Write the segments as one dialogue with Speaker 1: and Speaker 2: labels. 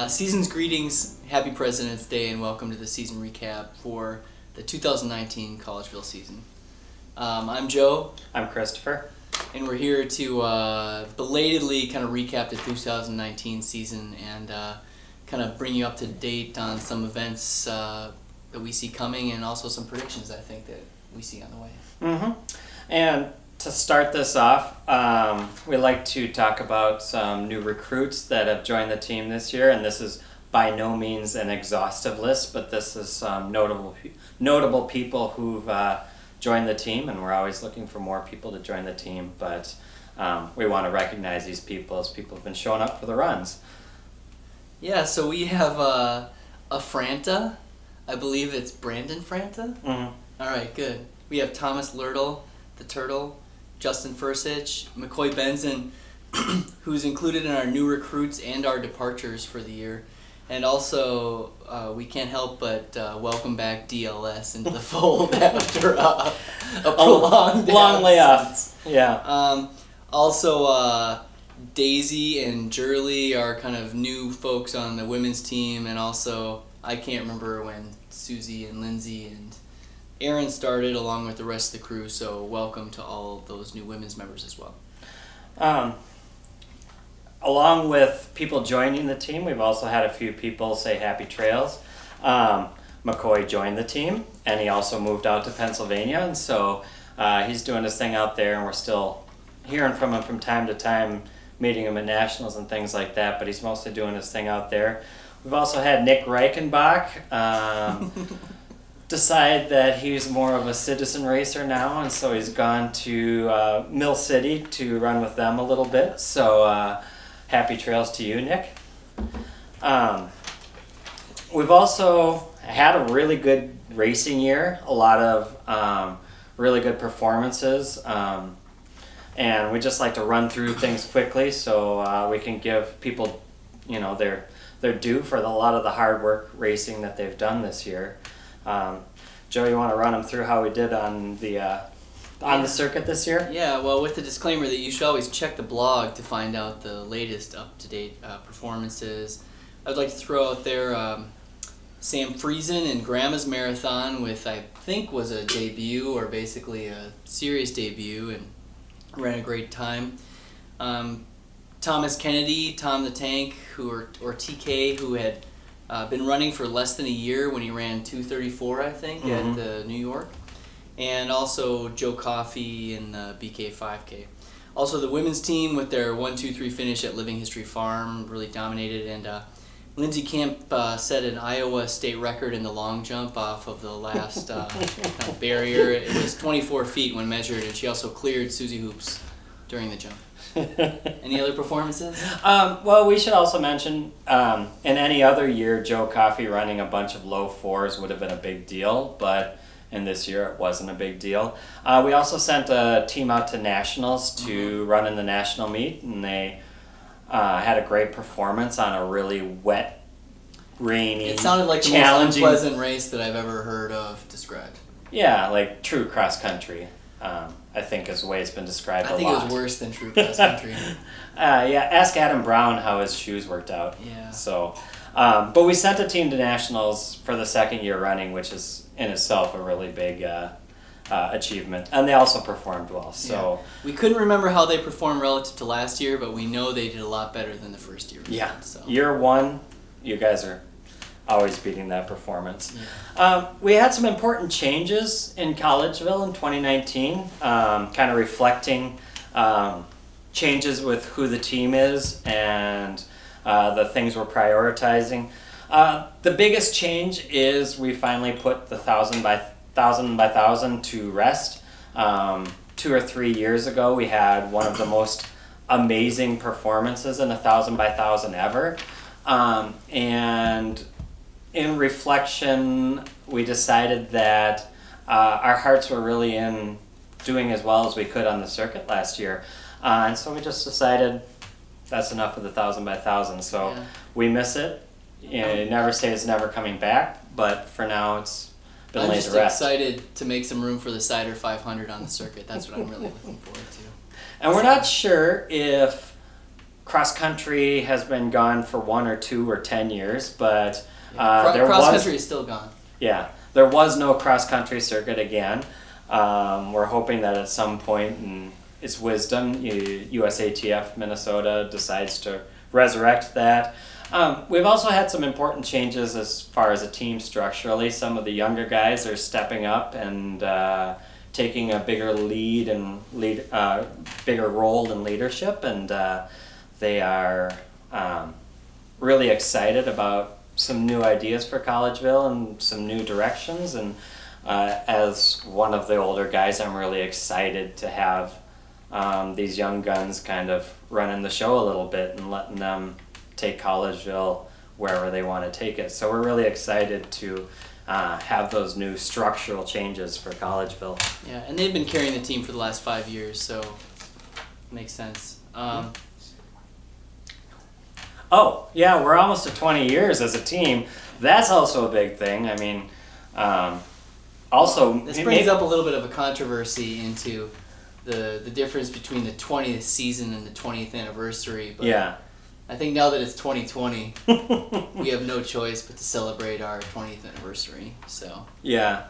Speaker 1: Season's greetings, happy President's Day, and welcome to the season recap for the 2019 Collegeville season. I'm Joe.
Speaker 2: I'm Christopher.
Speaker 1: And we're here to belatedly kind of recap the 2019 season and kind of bring you up to date on some events that we see coming and also some predictions I think that we see on the way.
Speaker 2: Mm-hmm. And to start this off, we'd like to talk about some new recruits that have joined the team this year, and this is by no means an exhaustive list, but this is some notable people who've joined the team, and we're always looking for more people to join the team, but we want to recognize these people as people have been showing up for the runs.
Speaker 1: Yeah, so we have a Franta. I believe it's Brandon Franta.
Speaker 2: Mm-hmm.
Speaker 1: All right, good. We have Thomas Lertle, the Turtle, Justin Fursich, McCoy Benson, who's included in our new recruits and our departures for the year. And also, we can't help but welcome back DLS into the fold after a prolonged
Speaker 2: long layoff. Yeah.
Speaker 1: Also, Daisy and Jurley are kind of new folks on the women's team, and also I can't remember when Susie and Lindsay and Aaron started along with the rest of the crew, so welcome to all of those new women's members as well.
Speaker 2: Along with people joining the team, we've also had a few people say happy trails. McCoy joined the team, and he also moved out to Pennsylvania, and so he's doing his thing out there, and we're still hearing from him from time to time, meeting him at nationals and things like that, but he's mostly doing his thing out there. We've also had Nick Reichenbach decide that he's more of a citizen racer now, and so he's gone to Mill City to run with them a little bit, so happy trails to you, Nick. We've also had a really good racing year, a lot of really good performances, and we just like to run through things quickly so we can give people, their due for a lot of the hard work racing that they've done this year. Joe, you want to run them through how we did on the circuit this year?
Speaker 1: Yeah, well, with the disclaimer that you should always check the blog to find out the latest up-to-date performances. I'd like to throw out there Sam Friesen and Grandma's Marathon with, I think, was a debut or basically a serious debut, and ran a great time. Thomas Kennedy, Tom the Tank, or TK, who had been running for less than a year when he ran 2:34, I think,
Speaker 2: mm-hmm.
Speaker 1: at New York. And also Joe Coffey in the BK 5K. Also the women's team with their 1-2-3 finish at Living History Farm really dominated, and Lindsay Camp set an Iowa state record in the long jump off of the last kind of barrier. It was 24 feet when measured, and she also cleared Susie Hoops during the jump. Any other performances?
Speaker 2: Well, we should also mention, in any other year, Joe Coffey running a bunch of low fours would have been a big deal, but in this year it wasn't a big deal. We also sent a team out to nationals to run in the national meet, and they had a great performance on a really wet, rainy,
Speaker 1: it sounded like the most unpleasant race that I've ever heard of described.
Speaker 2: Yeah, like true cross country. I think is the way it's been described a lot.
Speaker 1: I think it was worse than true cross country.
Speaker 2: Yeah, ask Adam Brown how his shoes worked out.
Speaker 1: Yeah.
Speaker 2: So, but we sent a team to nationals for the second year running, which is in itself a really big achievement, and they also performed well. So
Speaker 1: we couldn't remember how they performed relative to last year, but we know they did a lot better than the first year.
Speaker 2: Yeah.
Speaker 1: So.
Speaker 2: Year one, you guys are always beating that performance. Yeah. We had some important changes in Collegeville in 2019, kind of reflecting changes with who the team is and the things we're prioritizing. The biggest change is we finally put the 1,000 by 1,000 to rest. 2 or 3 years ago, we had one of the most amazing performances in 1,000 by 1,000 ever. And in reflection, we decided that our hearts were really in doing as well as we could on the circuit last year. And so we just decided that's enough of the 1,000 by 1,000. So we miss it. You never say it's never coming back, but for now it's been laid to rest.
Speaker 1: I'm just excited to make some room for the Cider 500 on the circuit. That's what I'm really looking forward to.
Speaker 2: And we're not sure if cross country has been gone for 1 or 2 or 10 years, but
Speaker 1: cross country is still gone.
Speaker 2: Yeah, there was no cross country circuit again. We're hoping that at some point in its wisdom, USATF Minnesota decides to resurrect that. We've also had some important changes as far as a team structurally. Some of the younger guys are stepping up and taking a bigger lead and bigger role in leadership, and they are really excited about some new ideas for Collegeville and some new directions. And as one of the older guys, I'm really excited to have these young guns kind of running the show a little bit and letting them take Collegeville wherever they want to take it. So we're really excited to have those new structural changes for Collegeville.
Speaker 1: Yeah, and they've been carrying the team for the last 5 years, so makes sense.
Speaker 2: Oh, yeah, we're almost to 20 years as a team. That's also a big thing. I mean, also...
Speaker 1: This brings up a little bit of a controversy into the difference between the 20th season and the 20th anniversary. But
Speaker 2: yeah.
Speaker 1: I think now that it's 2020, we have no choice but to celebrate our 20th anniversary. So
Speaker 2: yeah,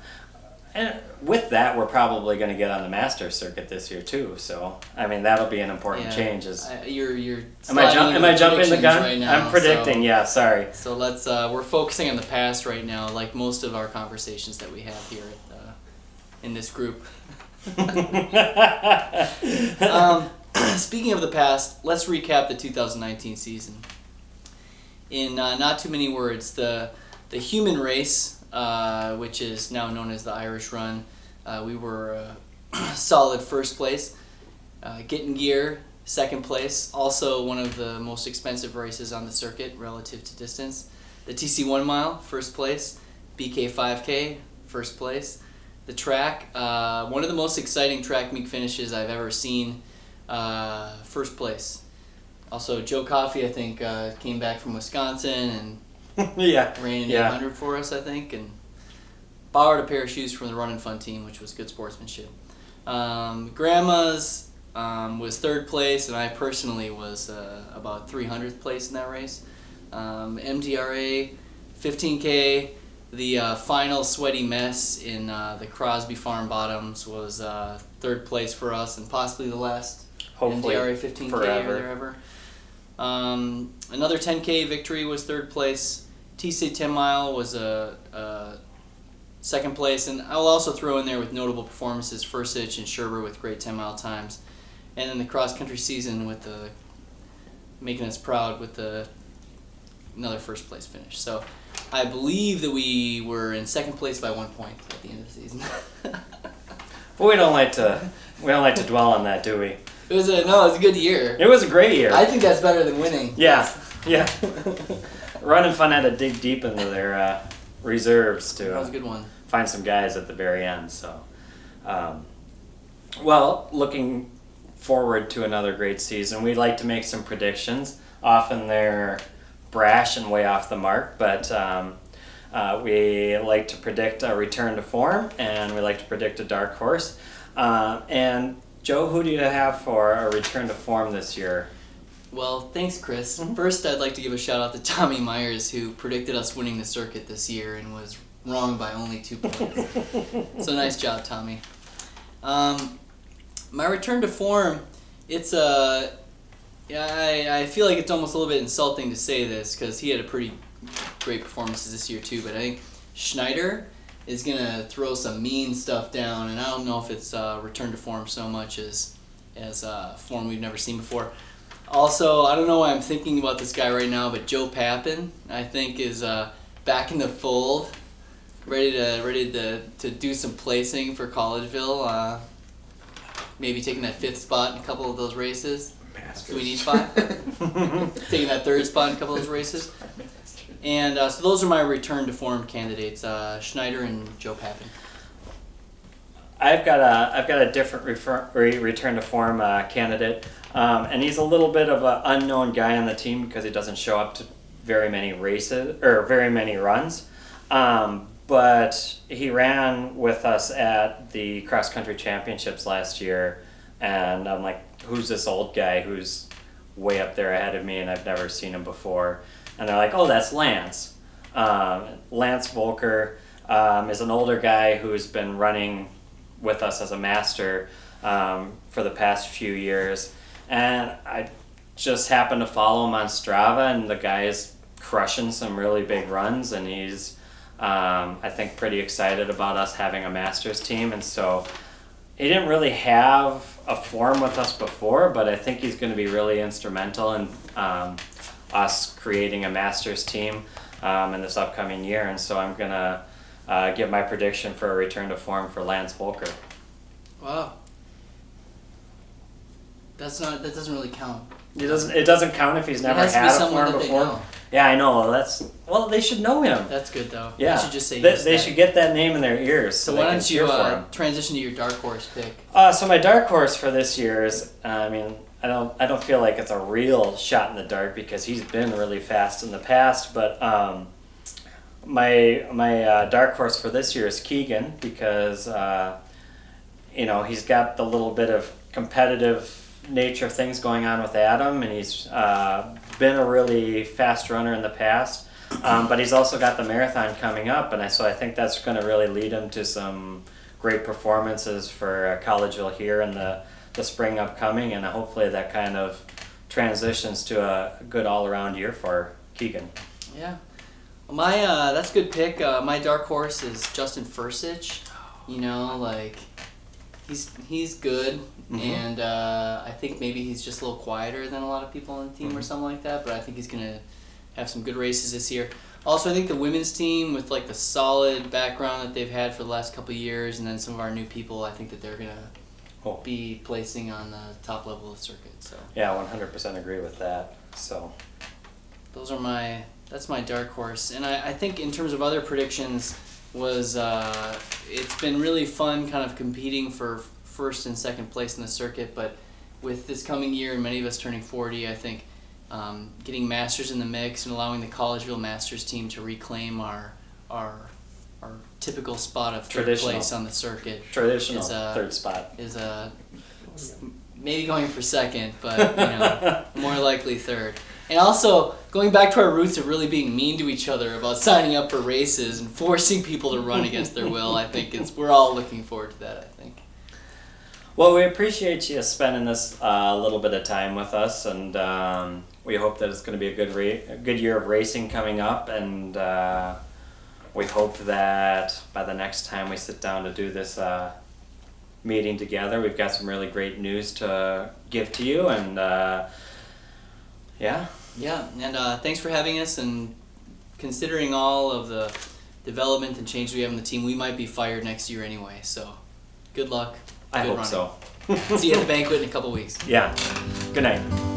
Speaker 2: and with that, we're probably going to get on the Masters circuit this year too. So I mean, that'll be an important change.
Speaker 1: You're
Speaker 2: am I jumping the gun?
Speaker 1: Right now,
Speaker 2: I'm predicting. Yeah, sorry.
Speaker 1: So let's we're focusing on the past right now, like most of our conversations that we have here in this group. Speaking of the past, let's recap the 2019 season. In not too many words, the human race, which is now known as the Irish Run, we were solid first place. Getting Gear, second place, also one of the most expensive races on the circuit relative to distance. The TC 1 mile, first place. BK 5K, first place. The track, one of the most exciting track meet finishes I've ever seen. First place. Also, Joe Coffey, I think, came back from Wisconsin and ran an 800 for us, I think, and borrowed a pair of shoes from the Run and Fun team, which was good sportsmanship. Grandma's was third place, and I personally was about 300th place in that race. MDRA, 15K. The final sweaty mess in the Crosby Farm Bottoms was third place for us, and possibly the last
Speaker 2: hopefully
Speaker 1: MDRA 15K
Speaker 2: forever.
Speaker 1: ever. Another 10K victory was third place. TC 10 mile was a second place, and I'll also throw in there with notable performances Fursich and Sherber with great 10 mile times, and then the cross country season with making us proud with another first place finish. So I believe that we were in second place by 1 point at the end of the season.
Speaker 2: But we don't like to dwell on that, do we?
Speaker 1: It was a good year.
Speaker 2: It was a great year.
Speaker 1: I think that's better than winning.
Speaker 2: Yeah. Run and Fun had to dig deep into their reserves to
Speaker 1: that was a good one.
Speaker 2: Find some guys at the very end. So, well, looking forward to another great season. We'd like to make some predictions. Often they're brash and way off the mark, but we like to predict a return to form, and we like to predict a dark horse. And Joe, who do you have for a return to form this year?
Speaker 1: Well, thanks, Chris.
Speaker 2: Mm-hmm.
Speaker 1: First, I'd like to give a shout out to Tommy Myers, who predicted us winning the circuit this year and was wrong by only 2 points. So nice job, Tommy. My return to form, it's I feel like it's almost a little bit insulting to say this because he had a pretty great performances this year too, but I think Schneider is going to throw some mean stuff down, and I don't know if it's return to form so much as form we've never seen before. Also, I don't know why I'm thinking about this guy right now, but Joe Papin, I think, is back in the fold, ready to do some placing for Collegeville. Maybe taking that 5th spot in a couple of those races. Masters. Do we need 5? Taking that 3rd spot in a couple of those races. And so those are my return to form candidates, Schneider and Joe Papin.
Speaker 2: I've got a different return to form candidate, and he's a little bit of an unknown guy on the team because he doesn't show up to very many races or very many runs. But he ran with us at the cross country championships last year, and I'm like, who's this old guy who's way up there ahead of me, and I've never seen him before. And they're like, "Oh, that's Lance." Lance Volker is an older guy who's been running with us as a master for the past few years, and I just happened to follow him on Strava, and the guy is crushing some really big runs, and he's I think pretty excited about us having a masters team. And so he didn't really have a form with us before, but I think he's going to be really instrumental in us creating a masters team in this upcoming year. And so I'm going to give my prediction for a return to form for Lance Volker.
Speaker 1: Wow. That doesn't really count.
Speaker 2: It doesn't count if he's never had a form before. Yeah, I know. They should know him.
Speaker 1: That's good though.
Speaker 2: Yeah,
Speaker 1: they should just say
Speaker 2: they should get that name in their ears.
Speaker 1: So why don't you transition to your dark horse pick?
Speaker 2: So my dark horse for this year is, I don't feel like it's a real shot in the dark because he's been really fast in the past, but my dark horse for this year is Keegan because he's got the little bit of competitive nature things going on with Adam, and he's been a really fast runner in the past, but he's also got the marathon coming up, and so I think that's going to really lead him to some great performances for Collegeville here in the spring upcoming, and hopefully that kind of transitions to a good all-around year for Keegan.
Speaker 1: Yeah, well, that's a good pick. My dark horse is Justin Fursich. He's good, and I think maybe he's just a little quieter than a lot of people on the team or something like that, but I think he's going to have some good races this year. Also, I think the women's team, with the solid background that they've had for the last couple of years, and then some of our new people, I think that they're going to be placing on the top level of the circuit. So
Speaker 2: yeah, 100% agree with that. So
Speaker 1: that's my dark horse. And I think in terms of other predictions, it's been really fun kind of competing for first and second place in the circuit, but with this coming year and many of us turning 40, I think getting masters in the mix and allowing the Collegeville Masters team to reclaim our typical spot of third place on the circuit.
Speaker 2: Traditional third spot.
Speaker 1: Is maybe going for second, but more likely third. And also, going back to our roots of really being mean to each other about signing up for races and forcing people to run against their will, I think we're all looking forward to that, I think.
Speaker 2: Well, we appreciate you spending this little bit of time with us, and we hope that it's going to be a good year of racing coming up, and we hope that by the next time we sit down to do this meeting together, we've got some really great news to give to you, and yeah.
Speaker 1: Yeah, and thanks for having us, and considering all of the development and change we have in the team, we might be fired next year anyway, so good luck.
Speaker 2: I hope so.
Speaker 1: See you at the banquet in a couple weeks.
Speaker 2: Yeah. Good night.